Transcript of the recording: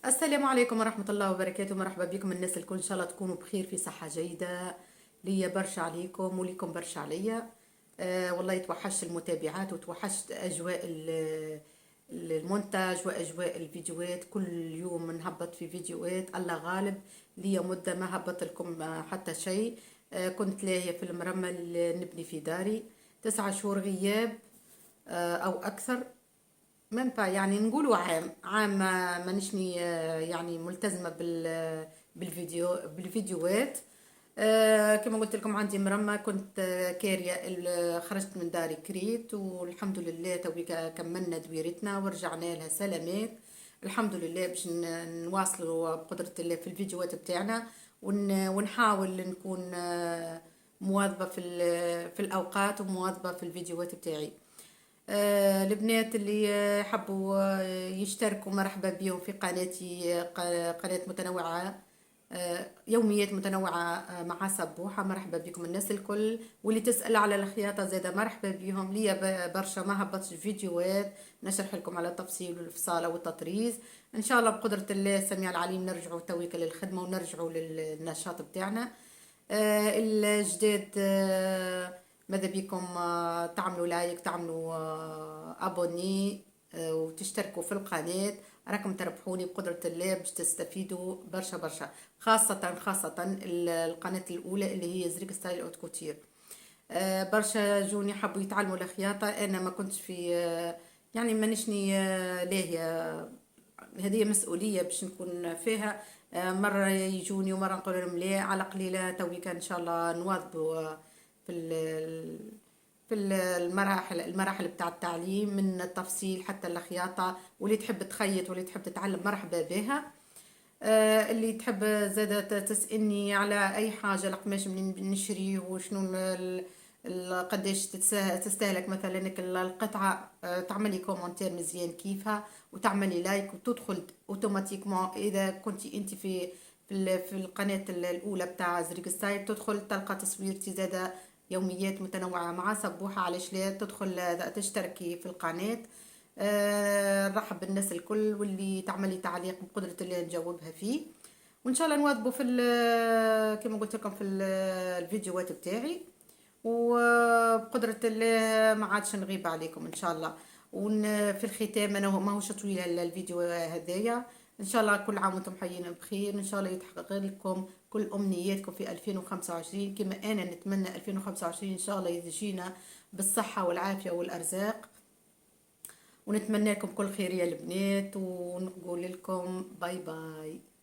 السلام عليكم ورحمة الله وبركاته. مرحبا بكم الناس الكل، إن شاء الله تكونوا بخير في صحة جيدة. ليا برشا عليكم وليكم برشا عليا. والله توحشت المتابعات وتوحشت أجواء المونتاج وأجواء الفيديوهات. كل يوم نهبط في فيديوهات، الله غالب. ليا مدة ما هبط لكم حتى شيء. كنت لاهية في المرمل، نبني في داري 9 شهور غياب أو أكثر. من با يعني نقولوا عام ما نشني يعني ملتزمة بالفيديوهات. كما قلت لكم عندي مرمى، كنت كارية خرجت من داري كريت، والحمد لله توي كملنا دويرتنا ورجعنا لها سلامات. الحمد لله باش نواصلوا بقدرة الله في الفيديوهات بتاعنا، ونحاول نكون مواظبة في الأوقات ومواظبة في الفيديوهات بتاعي. البنات اللي حبوا يشتركوا مرحبا بهم في قناتي، قناة متنوعة، يوميات متنوعة مع سبوحة. مرحبا بكم الناس الكل، واللي تسأل على الخياطة زادة مرحبا بهم. ليا برشا ما هبطش فيديوهات نشرح لكم على تفصيل الفصالة والتطريز. ان شاء الله بقدرة الله السميع العليم نرجعوا تويك للخدمة ونرجعوا للنشاط بتاعنا. الجداد، ماذا بيكم تعملوا لايك، تعملوا ابوني، وتشتركوا في القناة. راكم تربحوني بقدرة الله باش تستفيدوا برشا برشا، خاصة القناة الأولى اللي هي زريك ستايل أوت كوتير. برشا جوني حبوا يتعلموا الخياطة. أنا ما كنتش في يعني مانيشني لاهية. هذه مسؤولية باش نكون فيها. مرة يجوني ومرة نقول لهم لا، على قليلة توي كان إن شاء الله نواظبوا في المراحل بتاع التعليم، من التفصيل حتى الخياطة. واللي تحب تخيط واللي تحب تتعلم مرحبا بها. اللي تحب زادة تسألني على أي حاجة، القماش منين نشريه وشنو قداش تستهلك مثلا القطعة. تعملي كومنتير مزيان كيفها، وتعملي لايك وتدخل اوتوماتيكمون. إذا كنتي أنت في القناة الأولى بتاع زريك ستايل، تدخل تلقى تصويرتي زادة يوميات متنوعة مع سبوحة. علاش لا تدخل تشتركي في القناة. نرحب بالناس الكل، واللي تعملي تعليق بقدرة الله نجاوبها فيه. وان شاء الله نواظبوا في كما قلت لكم في الفيديوهات بتاعي، وبقدرة الله ما عادش نغيب عليكم ان شاء الله. في الختام، انا ما هوش طويل الفيديو هذايا. ان شاء الله كل عام وانتم حيين بخير، ان شاء الله يتحقق لكم كل امنياتكم في 2025، كما انا نتمنى 2025 ان شاء الله يجينا بالصحة والعافية والارزاق. ونتمنى لكم كل خير يا البنات، ونقول لكم باي باي.